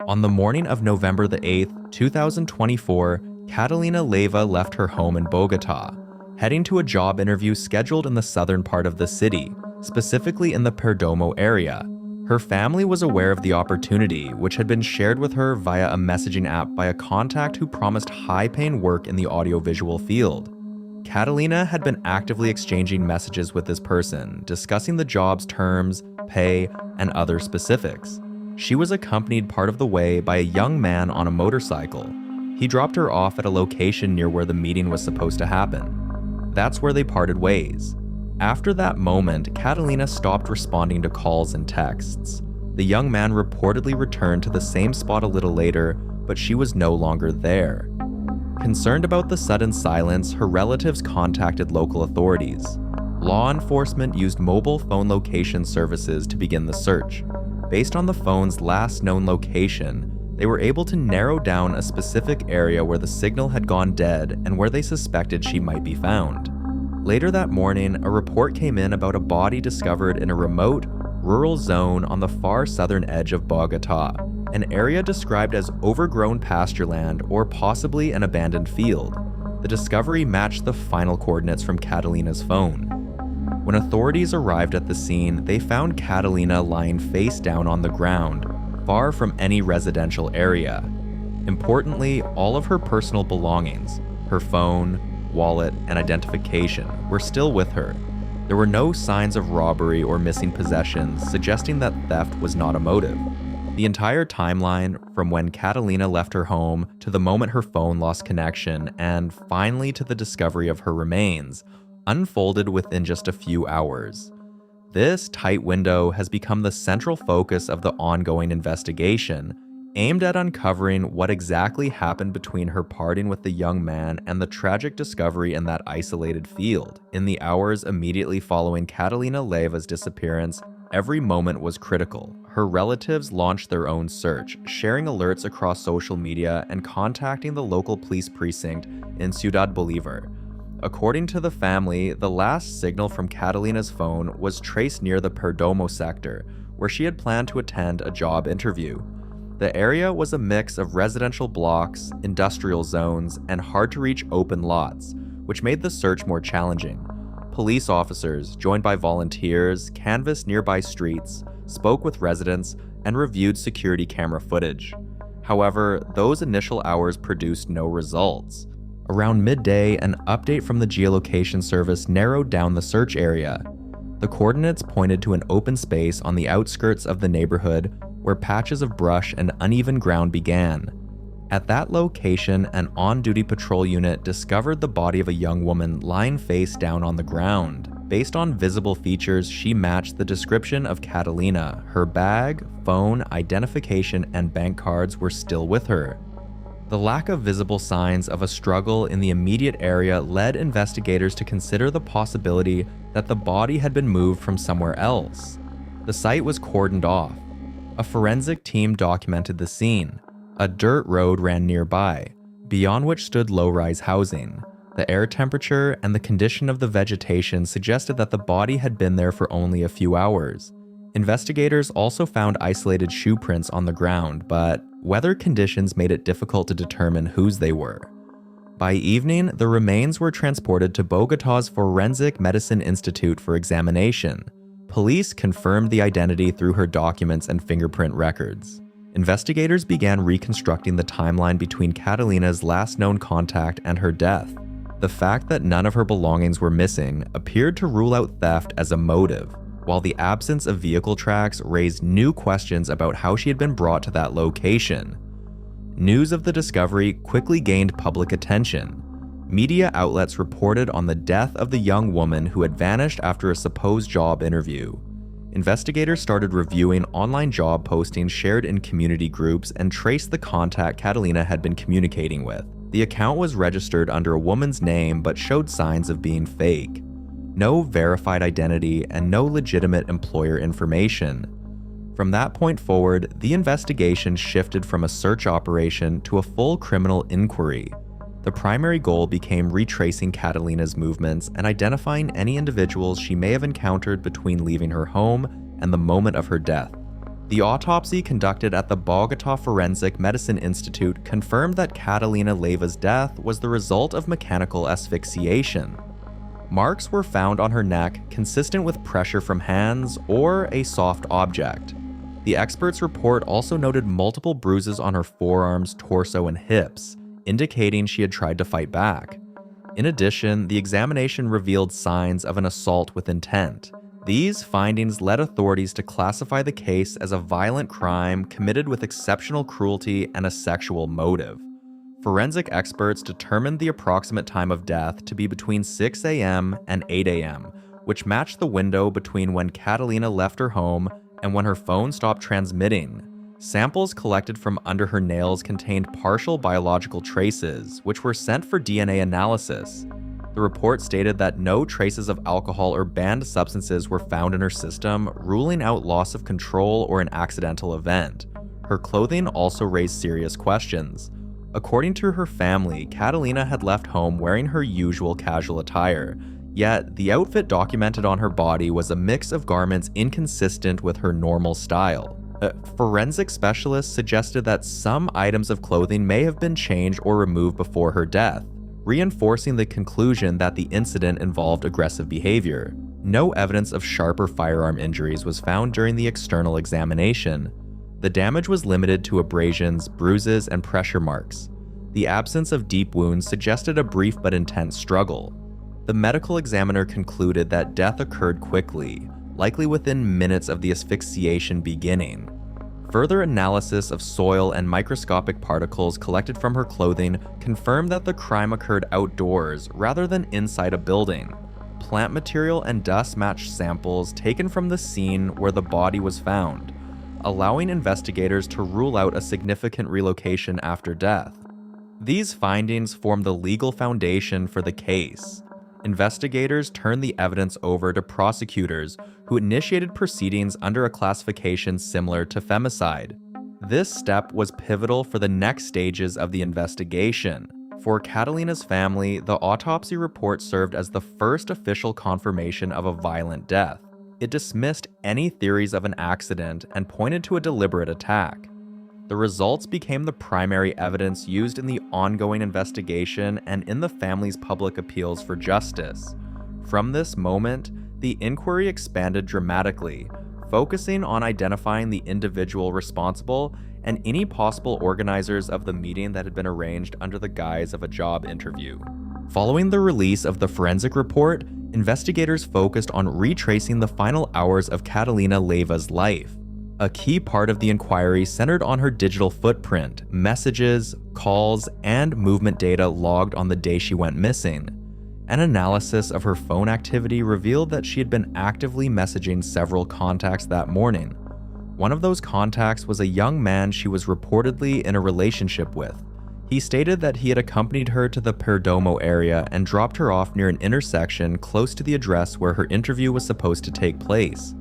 On the morning of November the 8th, 2024, Catalina Leiva left her home in Bogotá, heading to a job interview scheduled in the southern part of the city, specifically in the Perdomo area. Her family was aware of the opportunity, which had been shared with her via a messaging app by a contact who promised high-paying work in the audiovisual field. Catalina had been actively exchanging messages with this person, discussing the job's terms, pay, and other specifics. She was accompanied part of the way by a young man on a motorcycle. He dropped her off at a location near where the meeting was supposed to happen. That's where they parted ways. After that moment, Catalina stopped responding to calls and texts. The young man reportedly returned to the same spot a little later, but she was no longer there. Concerned about the sudden silence, her relatives contacted local authorities. Law enforcement used mobile phone location services to begin the search. Based on the phone's last known location, they were able to narrow down a specific area where the signal had gone dead and where they suspected she might be found. Later that morning, a report came in about a body discovered in a remote, rural zone on the far southern edge of Bogotá, an area described as overgrown pastureland or possibly an abandoned field. The discovery matched the final coordinates from Catalina's phone. When authorities arrived at the scene, they found Catalina lying face down on the ground, far from any residential area. Importantly, all of her personal belongings, her phone, wallet, and identification, were still with her. There were no signs of robbery or missing possessions, suggesting that theft was not a motive. The entire timeline, from when Catalina left her home to the moment her phone lost connection, and finally to the discovery of her remains, unfolded within just a few hours. This tight window has become the central focus of the ongoing investigation, aimed at uncovering what exactly happened between her parting with the young man and the tragic discovery in that isolated field. In the hours immediately following Catalina Leiva's disappearance, every moment was critical. Her relatives launched their own search, sharing alerts across social media and contacting the local police precinct in Ciudad Bolívar. According to the family, the last signal from Catalina's phone was traced near the Perdomo sector, where she had planned to attend a job interview. The area was a mix of residential blocks, industrial zones, and hard-to-reach open lots, which made the search more challenging. Police officers, joined by volunteers, canvassed nearby streets, spoke with residents, and reviewed security camera footage. However, those initial hours produced no results. Around midday, an update from the geolocation service narrowed down the search area. The coordinates pointed to an open space on the outskirts of the neighborhood where patches of brush and uneven ground began. At that location, an on-duty patrol unit discovered the body of a young woman lying face down on the ground. Based on visible features, she matched the description of Catalina. Her bag, phone, identification, and bank cards were still with her. The lack of visible signs of a struggle in the immediate area led investigators to consider the possibility that the body had been moved from somewhere else. The site was cordoned off. A forensic team documented the scene. A dirt road ran nearby, beyond which stood low-rise housing. The air temperature and the condition of the vegetation suggested that the body had been there for only a few hours. Investigators also found isolated shoe prints on the ground, but weather conditions made it difficult to determine whose they were. By evening, the remains were transported to Bogotá's Forensic Medicine Institute for examination. Police confirmed the identity through her documents and fingerprint records. Investigators began reconstructing the timeline between Catalina's last known contact and her death. The fact that none of her belongings were missing appeared to rule out theft as a motive, while the absence of vehicle tracks raised new questions about how she had been brought to that location. News of the discovery quickly gained public attention. Media outlets reported on the death of the young woman who had vanished after a supposed job interview. Investigators started reviewing online job postings shared in community groups and traced the contact Catalina had been communicating with. The account was registered under a woman's name but showed signs of being fake. No verified identity and no legitimate employer information. From that point forward, the investigation shifted from a search operation to a full criminal inquiry. The primary goal became retracing Catalina's movements and identifying any individuals she may have encountered between leaving her home and the moment of her death. The autopsy conducted at the Bogotá Forensic Medicine Institute confirmed that Catalina Leiva's death was the result of mechanical asphyxiation. Marks were found on her neck consistent with pressure from hands or a soft object. The expert's report also noted multiple bruises on her forearms, torso, and hips, indicating she had tried to fight back. In addition, the examination revealed signs of an assault with intent. These findings led authorities to classify the case as a violent crime committed with exceptional cruelty and a sexual motive. Forensic experts determined the approximate time of death to be between 6 a.m. and 8 a.m., which matched the window between when Catalina left her home and when her phone stopped transmitting. Samples collected from under her nails contained partial biological traces, which were sent for DNA analysis. The report stated that no traces of alcohol or banned substances were found in her system, ruling out loss of control or an accidental event. Her clothing also raised serious questions. According to her family, Catalina had left home wearing her usual casual attire, yet the outfit documented on her body was a mix of garments inconsistent with her normal style. Forensic specialists suggested that some items of clothing may have been changed or removed before her death, reinforcing the conclusion that the incident involved aggressive behavior. No evidence of sharp or firearm injuries was found during the external examination. The damage was limited to abrasions, bruises, and pressure marks. The absence of deep wounds suggested a brief but intense struggle. The medical examiner concluded that death occurred quickly, likely within minutes of the asphyxiation beginning. Further analysis of soil and microscopic particles collected from her clothing confirmed that the crime occurred outdoors rather than inside a building. Plant material and dust matched samples taken from the scene where the body was found, allowing investigators to rule out a significant relocation after death. These findings form the legal foundation for the case. Investigators turned the evidence over to prosecutors who initiated proceedings under a classification similar to femicide. This step was pivotal for the next stages of the investigation. For Catalina's family, the autopsy report served as the first official confirmation of a violent death. It dismissed any theories of an accident and pointed to a deliberate attack. The results became the primary evidence used in the ongoing investigation and in the family's public appeals for justice. From this moment, the inquiry expanded dramatically, focusing on identifying the individual responsible and any possible organizers of the meeting that had been arranged under the guise of a job interview. Following the release of the forensic report, investigators focused on retracing the final hours of Catalina Leiva's life. A key part of the inquiry centered on her digital footprint, messages, calls, and movement data logged on the day she went missing. An analysis of her phone activity revealed that she had been actively messaging several contacts that morning. One of those contacts was a young man she was reportedly in a relationship with. He stated that he had accompanied her to the Perdomo area and dropped her off near an intersection close to the address where her interview was supposed to take place.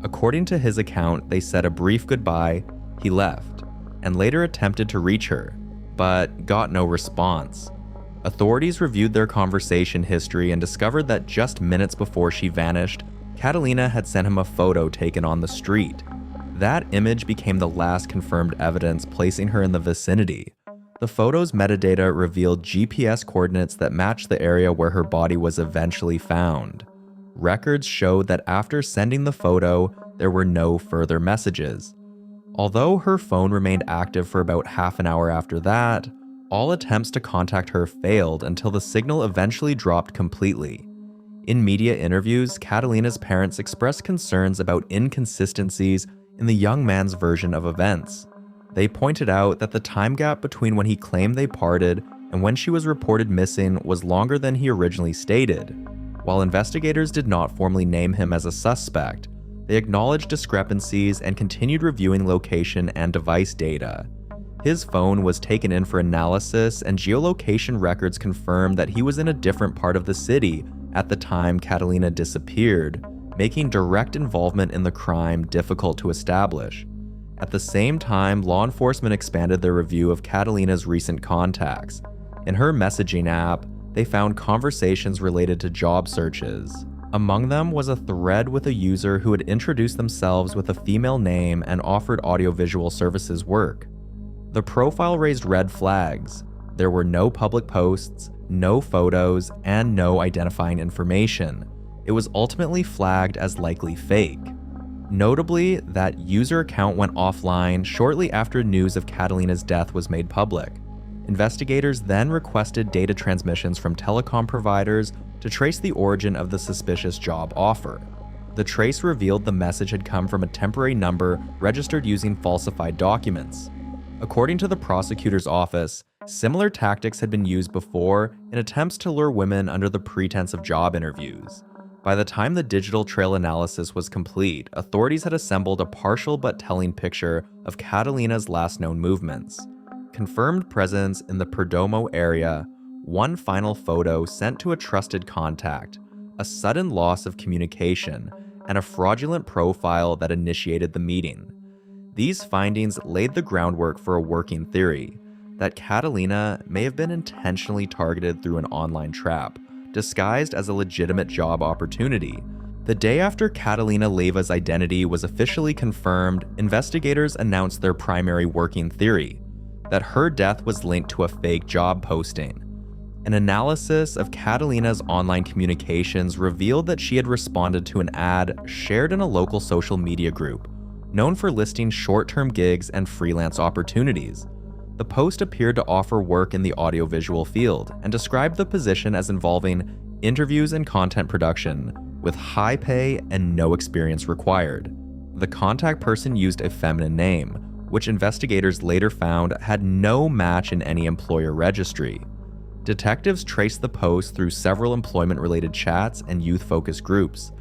According to his account, they said a brief goodbye, he left, and later attempted to reach her, but got no response. Authorities reviewed their conversation history and discovered that just minutes before she vanished, Catalina had sent him a photo taken on the street. That image became the last confirmed evidence placing her in the vicinity. The photo's metadata revealed GPS coordinates that matched the area where her body was eventually found. Records showed that after sending the photo, there were no further messages. Although her phone remained active for about half an hour after that, all attempts to contact her failed until the signal eventually dropped completely. In media interviews, Catalina's parents expressed concerns about inconsistencies in the young man's version of events. They pointed out that the time gap between when he claimed they parted and when she was reported missing was longer than he originally stated. While investigators did not formally name him as a suspect, they acknowledged discrepancies and continued reviewing location and device data. His phone was taken in for analysis, and geolocation records confirmed that he was in a different part of the city at the time Catalina disappeared, making direct involvement in the crime difficult to establish. At the same time, law enforcement expanded their review of Catalina's recent contacts. In her messaging app, they found conversations related to job searches. Among them was a thread with a user who had introduced themselves with a female name and offered audiovisual services work. The profile raised red flags. There were no public posts, no photos, and no identifying information. It was ultimately flagged as likely fake. Notably, that user account went offline shortly after news of Catalina's death was made public. Investigators then requested data transmissions from telecom providers to trace the origin of the suspicious job offer. The trace revealed the message had come from a temporary number registered using falsified documents. According to the prosecutor's office, similar tactics had been used before in attempts to lure women under the pretense of job interviews. By the time the digital trail analysis was complete, authorities had assembled a partial but telling picture of Catalina's last known movements. Confirmed presence in the Perdomo area, one final photo sent to a trusted contact, a sudden loss of communication, and a fraudulent profile that initiated the meeting. These findings laid the groundwork for a working theory that Catalina may have been intentionally targeted through an online trap, disguised as a legitimate job opportunity. The day after Catalina Leiva's identity was officially confirmed, investigators announced their primary working theory, that her death was linked to a fake job posting. An analysis of Catalina's online communications revealed that she had responded to an ad shared in a local social media group, known for listing short-term gigs and freelance opportunities. The post appeared to offer work in the audiovisual field and described the position as involving interviews and content production, with high pay and no experience required. The contact person used a feminine name, which investigators later found had no match in any employer registry. Detectives traced the post through several employment-related chats and youth-focused groups.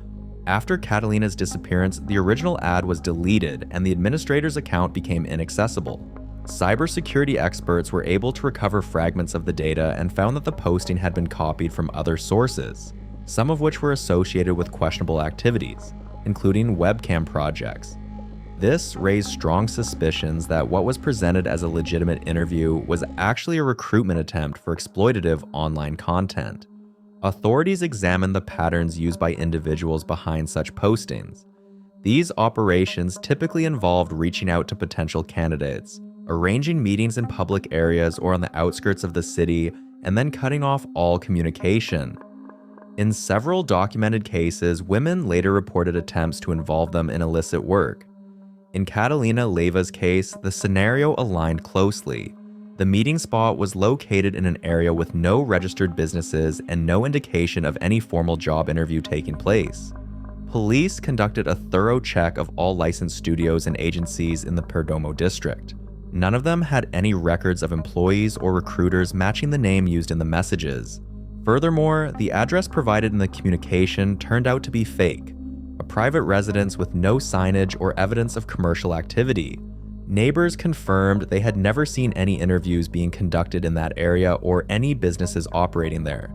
After Catalina's disappearance, the original ad was deleted and the administrator's account became inaccessible. Cybersecurity experts were able to recover fragments of the data and found that the posting had been copied from other sources, some of which were associated with questionable activities, including webcam projects. This raised strong suspicions that what was presented as a legitimate interview was actually a recruitment attempt for exploitative online content. Authorities examined the patterns used by individuals behind such postings. These operations typically involved reaching out to potential candidates, arranging meetings in public areas or on the outskirts of the city, and then cutting off all communication. In several documented cases, women later reported attempts to involve them in illicit work. In Catalina Leiva's case, the scenario aligned closely. The meeting spot was located in an area with no registered businesses and no indication of any formal job interview taking place. Police conducted a thorough check of all licensed studios and agencies in the Perdomo district. None of them had any records of employees or recruiters matching the name used in the messages. Furthermore, the address provided in the communication turned out to be fake, a private residence with no signage or evidence of commercial activity. Neighbors confirmed they had never seen any interviews being conducted in that area or any businesses operating there.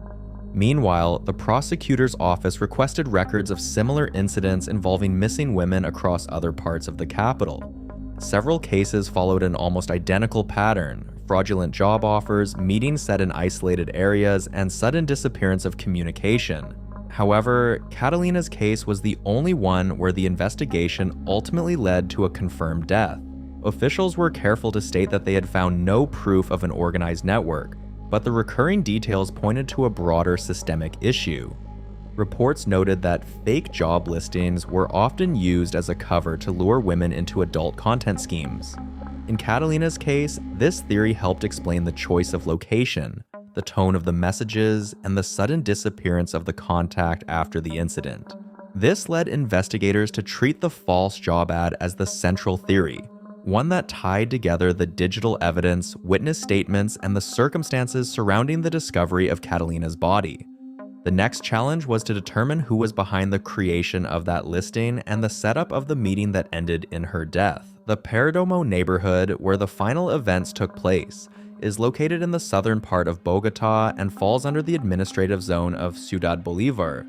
Meanwhile, the prosecutor's office requested records of similar incidents involving missing women across other parts of the capital. Several cases followed an almost identical pattern: fraudulent job offers, meetings set in isolated areas, and sudden disappearance of communication. However, Catalina's case was the only one where the investigation ultimately led to a confirmed death. Officials were careful to state that they had found no proof of an organized network, but the recurring details pointed to a broader systemic issue. Reports noted that fake job listings were often used as a cover to lure women into adult content schemes. In Catalina's case, this theory helped explain the choice of location, the tone of the messages, and the sudden disappearance of the contact after the incident. This led investigators to treat the false job ad as the central theory, one that tied together the digital evidence, witness statements, and the circumstances surrounding the discovery of Catalina's body. The next challenge was to determine who was behind the creation of that listing and the setup of the meeting that ended in her death. The Perdomo neighborhood, where the final events took place, is located in the southern part of Bogotá and falls under the administrative zone of Ciudad Bolívar.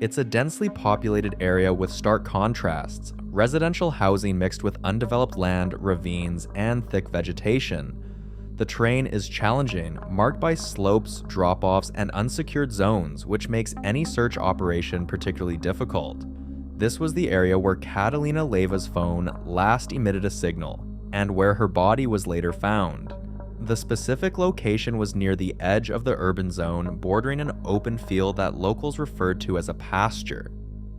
It's a densely populated area with stark contrasts: residential housing mixed with undeveloped land, ravines, and thick vegetation. The terrain is challenging, marked by slopes, drop-offs, and unsecured zones, which makes any search operation particularly difficult. This was the area where Catalina Leiva's phone last emitted a signal, and where her body was later found. The specific location was near the edge of the urban zone, bordering an open field that locals referred to as a pasture.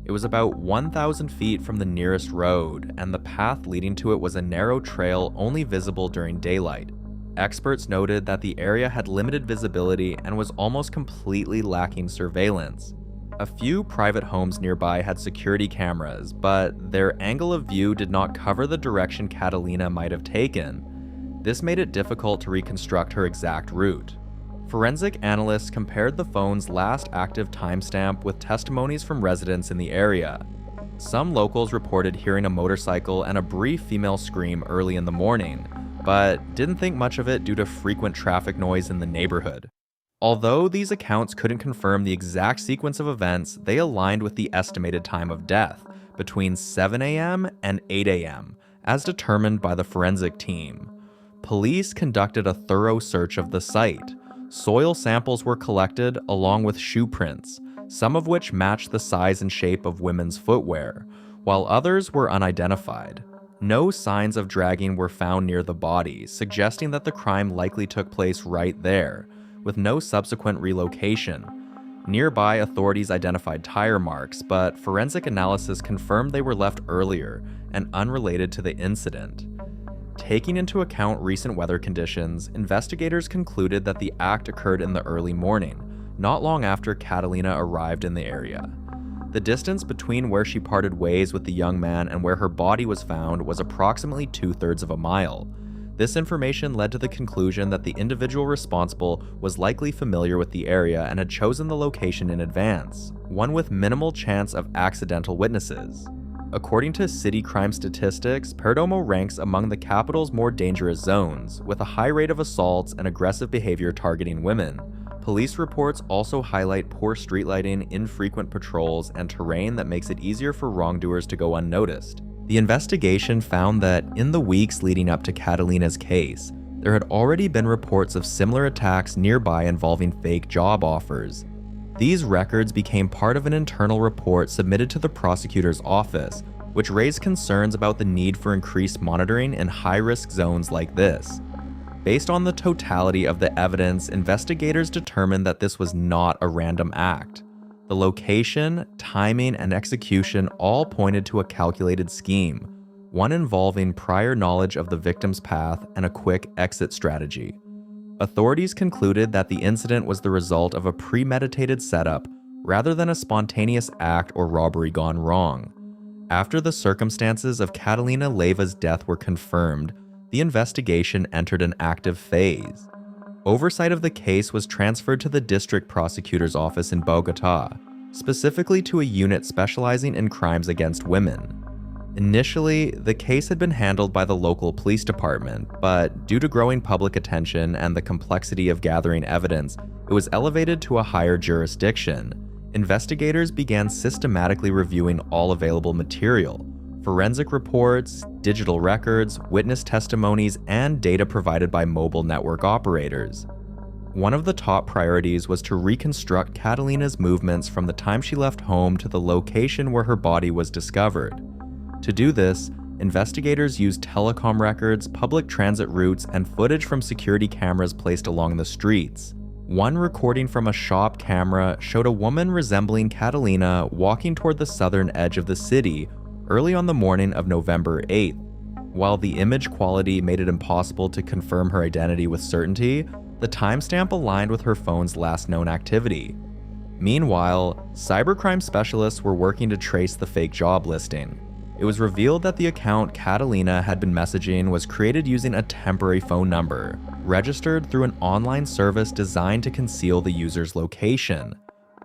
It was about 1,000 feet from the nearest road, and the path leading to it was a narrow trail only visible during daylight. Experts noted that the area had limited visibility and was almost completely lacking surveillance. A few private homes nearby had security cameras, but their angle of view did not cover the direction Catalina might have taken. This made it difficult to reconstruct her exact route. Forensic analysts compared the phone's last active timestamp with testimonies from residents in the area. Some locals reported hearing a motorcycle and a brief female scream early in the morning, but didn't think much of it due to frequent traffic noise in the neighborhood. Although these accounts couldn't confirm the exact sequence of events, they aligned with the estimated time of death, between 7 a.m. and 8 a.m., as determined by the forensic team. Police conducted a thorough search of the site. Soil samples were collected along with shoe prints, some of which matched the size and shape of women's footwear, while others were unidentified. No signs of dragging were found near the body, suggesting that the crime likely took place right there, with no subsequent relocation. Nearby, authorities identified tire marks, but forensic analysis confirmed they were left earlier and unrelated to the incident. Taking into account recent weather conditions, investigators concluded that the act occurred in the early morning, not long after Catalina arrived in the area. The distance between where she parted ways with the young man and where her body was found was approximately 2/3 of a mile. This information led to the conclusion that the individual responsible was likely familiar with the area and had chosen the location in advance, one with minimal chance of accidental witnesses. According to city crime statistics, Perdomo ranks among the capital's more dangerous zones, with a high rate of assaults and aggressive behavior targeting women. Police reports also highlight poor street lighting, infrequent patrols, and terrain that makes it easier for wrongdoers to go unnoticed. The investigation found that in the weeks leading up to Catalina's case, there had already been reports of similar attacks nearby involving fake job offers. These records became part of an internal report submitted to the prosecutor's office, which raised concerns about the need for increased monitoring in high-risk zones like this. Based on the totality of the evidence, investigators determined that this was not a random act. The location, timing, and execution all pointed to a calculated scheme, one involving prior knowledge of the victim's path and a quick exit strategy. Authorities concluded that the incident was the result of a premeditated setup rather than a spontaneous act or robbery gone wrong. After the circumstances of Catalina Leiva's death were confirmed, the investigation entered an active phase. Oversight of the case was transferred to the district prosecutor's office in Bogotá, specifically to a unit specializing in crimes against women. Initially, the case had been handled by the local police department, but due to growing public attention and the complexity of gathering evidence, it was elevated to a higher jurisdiction. Investigators began systematically reviewing all available material: forensic reports, digital records, witness testimonies, and data provided by mobile network operators. One of the top priorities was to reconstruct Catalina's movements from the time she left home to the location where her body was discovered. To do this, investigators used telecom records, public transit routes, and footage from security cameras placed along the streets. One recording from a shop camera showed a woman resembling Catalina walking toward the southern edge of the city early on the morning of November 8th. While the image quality made it impossible to confirm her identity with certainty, the timestamp aligned with her phone's last known activity. Meanwhile, cybercrime specialists were working to trace the fake job listing. It was revealed that the account Catalina had been messaging was created using a temporary phone number, registered through an online service designed to conceal the user's location.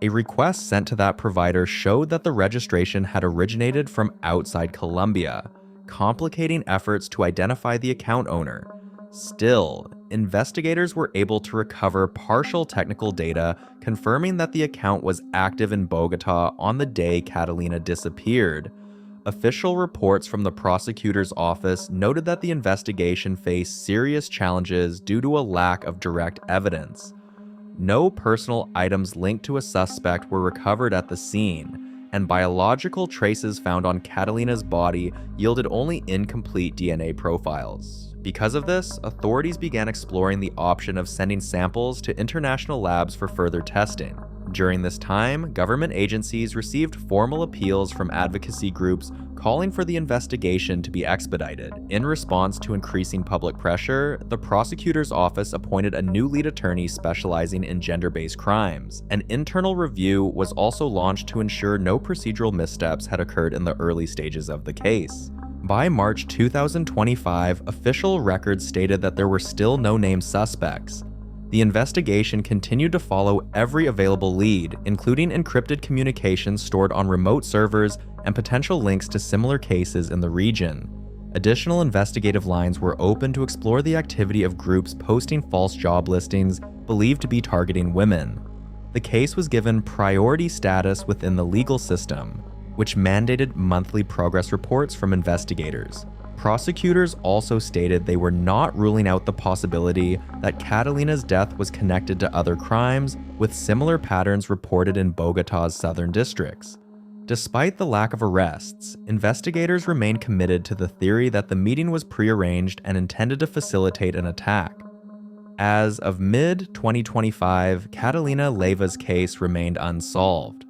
A request sent to that provider showed that the registration had originated from outside Colombia, complicating efforts to identify the account owner. Still, investigators were able to recover partial technical data confirming that the account was active in Bogotá on the day Catalina disappeared. Official reports from the prosecutor's office noted that the investigation faced serious challenges due to a lack of direct evidence. No personal items linked to a suspect were recovered at the scene, and biological traces found on Catalina's body yielded only incomplete DNA profiles. Because of this, authorities began exploring the option of sending samples to international labs for further testing. During this time, government agencies received formal appeals from advocacy groups calling for the investigation to be expedited. In response to increasing public pressure, the prosecutor's office appointed a new lead attorney specializing in gender-based crimes. An internal review was also launched to ensure no procedural missteps had occurred in the early stages of the case. By March 2025, official records stated that there were still no named suspects. The investigation continued to follow every available lead, including encrypted communications stored on remote servers and potential links to similar cases in the region. Additional investigative lines were open to explore the activity of groups posting false job listings believed to be targeting women. The case was given priority status within the legal system, which mandated monthly progress reports from investigators. Prosecutors also stated they were not ruling out the possibility that Catalina's death was connected to other crimes, with similar patterns reported in Bogotá's southern districts. Despite the lack of arrests, investigators remained committed to the theory that the meeting was prearranged and intended to facilitate an attack. As of mid-2025, Catalina Leiva's case remained unsolved.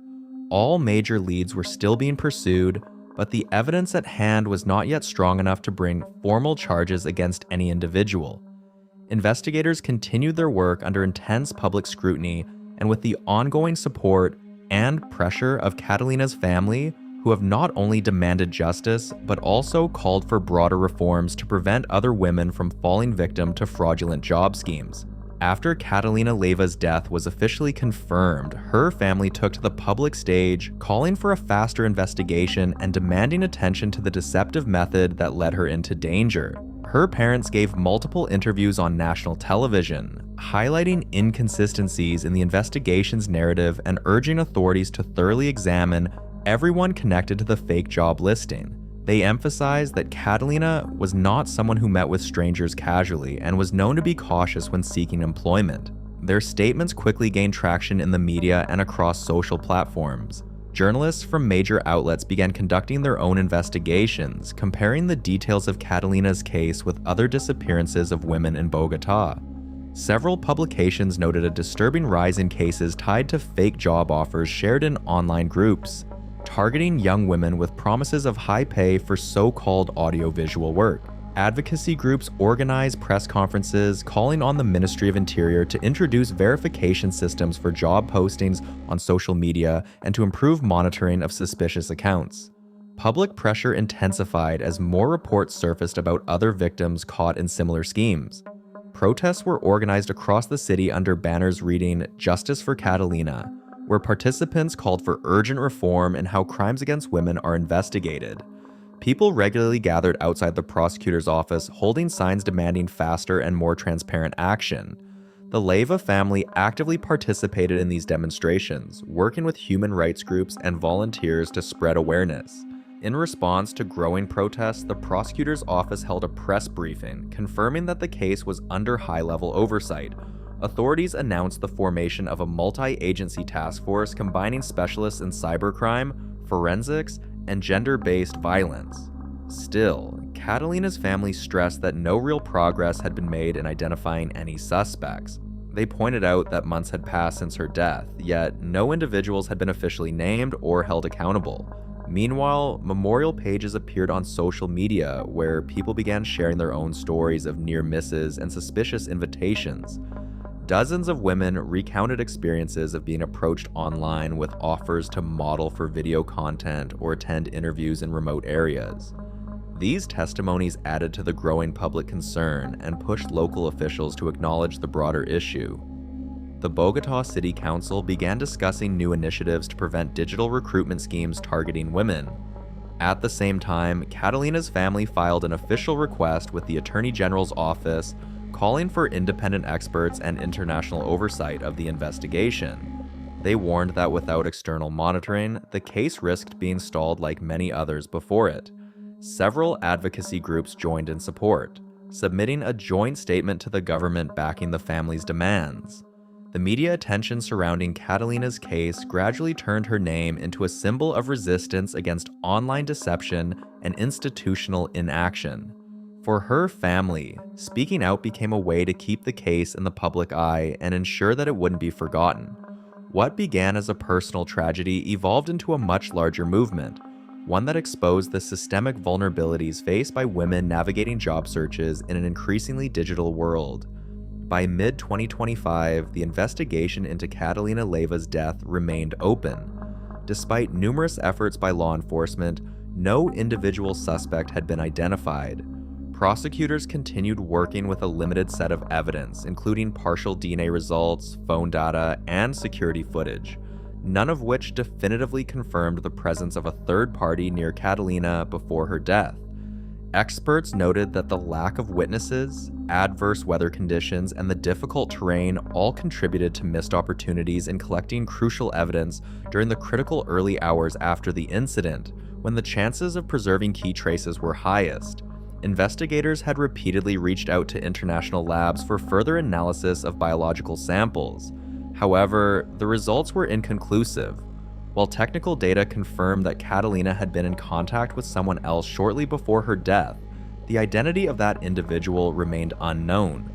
All major leads were still being pursued, but the evidence at hand was not yet strong enough to bring formal charges against any individual. Investigators continued their work under intense public scrutiny and with the ongoing support and pressure of Catalina's family, who have not only demanded justice, but also called for broader reforms to prevent other women from falling victim to fraudulent job schemes. After Catalina Leiva's death was officially confirmed, her family took to the public stage, calling for a faster investigation and demanding attention to the deceptive method that led her into danger. Her parents gave multiple interviews on national television, highlighting inconsistencies in the investigation's narrative and urging authorities to thoroughly examine everyone connected to the fake job listing. They emphasized that Catalina was not someone who met with strangers casually and was known to be cautious when seeking employment. Their statements quickly gained traction in the media and across social platforms. Journalists from major outlets began conducting their own investigations, comparing the details of Catalina's case with other disappearances of women in Bogotá. Several publications noted a disturbing rise in cases tied to fake job offers shared in online groups, targeting young women with promises of high pay for so-called audiovisual work. Advocacy groups organized press conferences calling on the Ministry of Interior to introduce verification systems for job postings on social media and to improve monitoring of suspicious accounts. Public pressure intensified as more reports surfaced about other victims caught in similar schemes. Protests were organized across the city under banners reading "Justice for Catalina," where participants called for urgent reform and how crimes against women are investigated. People regularly gathered outside the prosecutor's office, holding signs demanding faster and more transparent action. The Leiva family actively participated in these demonstrations, working with human rights groups and volunteers to spread awareness. In response to growing protests, the prosecutor's office held a press briefing, confirming that the case was under high-level oversight. Authorities announced the formation of a multi-agency task force combining specialists in cybercrime, forensics, and gender-based violence. Still, Catalina's family stressed that no real progress had been made in identifying any suspects. They pointed out that months had passed since her death, yet no individuals had been officially named or held accountable. Meanwhile, memorial pages appeared on social media where people began sharing their own stories of near misses and suspicious invitations. Dozens of women recounted experiences of being approached online with offers to model for video content or attend interviews in remote areas. These testimonies added to the growing public concern and pushed local officials to acknowledge the broader issue. The Bogotá City Council began discussing new initiatives to prevent digital recruitment schemes targeting women. At the same time, Catalina's family filed an official request with the Attorney General's office calling for independent experts and international oversight of the investigation. They warned that without external monitoring, the case risked being stalled like many others before it. Several advocacy groups joined in support, submitting a joint statement to the government backing the family's demands. The media attention surrounding Catalina's case gradually turned her name into a symbol of resistance against online deception and institutional inaction. For her family, speaking out became a way to keep the case in the public eye and ensure that it wouldn't be forgotten. What began as a personal tragedy evolved into a much larger movement, one that exposed the systemic vulnerabilities faced by women navigating job searches in an increasingly digital world. By mid-2025, the investigation into Catalina Leiva's death remained open. Despite numerous efforts by law enforcement, no individual suspect had been identified. Prosecutors continued working with a limited set of evidence, including partial DNA results, phone data, and security footage, none of which definitively confirmed the presence of a third party near Catalina before her death. Experts noted that the lack of witnesses, adverse weather conditions, and the difficult terrain all contributed to missed opportunities in collecting crucial evidence during the critical early hours after the incident, when the chances of preserving key traces were highest. Investigators had repeatedly reached out to international labs for further analysis of biological samples. However, the results were inconclusive. While technical data confirmed that Catalina had been in contact with someone else shortly before her death, the identity of that individual remained unknown.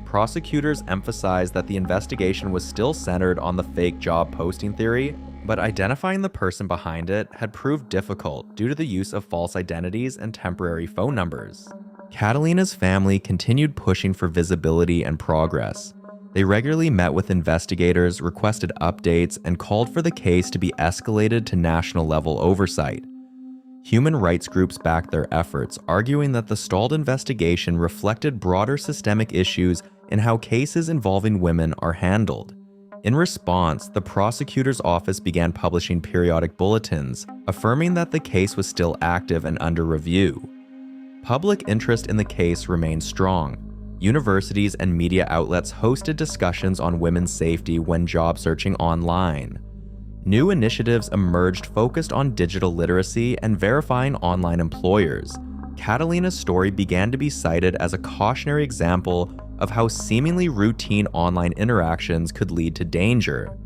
Prosecutors emphasized that the investigation was still centered on the fake job posting theory, but identifying the person behind it had proved difficult due to the use of false identities and temporary phone numbers. Catalina's family continued pushing for visibility and progress. They regularly met with investigators, requested updates, and called for the case to be escalated to national-level oversight. Human rights groups backed their efforts, arguing that the stalled investigation reflected broader systemic issues in how cases involving women are handled. In response, the prosecutor's office began publishing periodic bulletins, affirming that the case was still active and under review. Public interest in the case remained strong. Universities and media outlets hosted discussions on women's safety when job searching online. New initiatives emerged focused on digital literacy and verifying online employers. Catalina's story began to be cited as a cautionary example of how seemingly routine online interactions could lead to danger.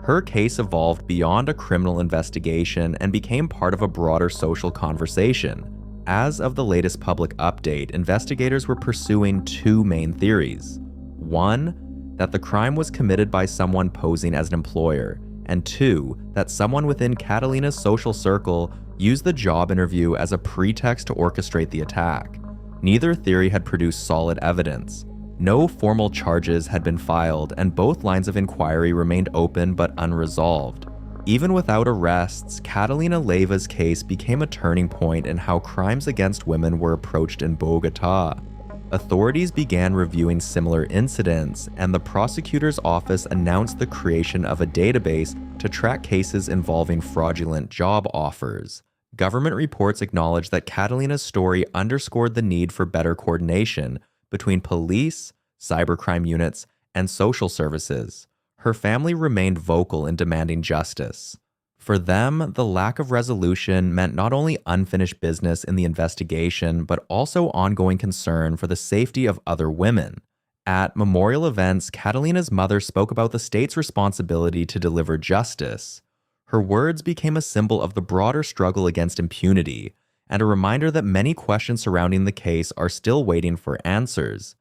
Her case evolved beyond a criminal investigation and became part of a broader social conversation. As of the latest public update, investigators were pursuing two main theories. One, that the crime was committed by someone posing as an employer, and two, that someone within Catalina's social circle used the job interview as a pretext to orchestrate the attack. Neither theory had produced solid evidence. No formal charges had been filed, and both lines of inquiry remained open but unresolved. Even without arrests, Catalina Leiva's case became a turning point in how crimes against women were approached in Bogotá. Authorities began reviewing similar incidents, and the prosecutor's office announced the creation of a database to track cases involving fraudulent job offers. Government reports acknowledged that Catalina's story underscored the need for better coordination between police, cybercrime units, and social services. Her family remained vocal in demanding justice. For them, the lack of resolution meant not only unfinished business in the investigation, but also ongoing concern for the safety of other women. At memorial events, Catalina's mother spoke about the state's responsibility to deliver justice. Her words became a symbol of the broader struggle against impunity, and a reminder that many questions surrounding the case are still waiting for answers.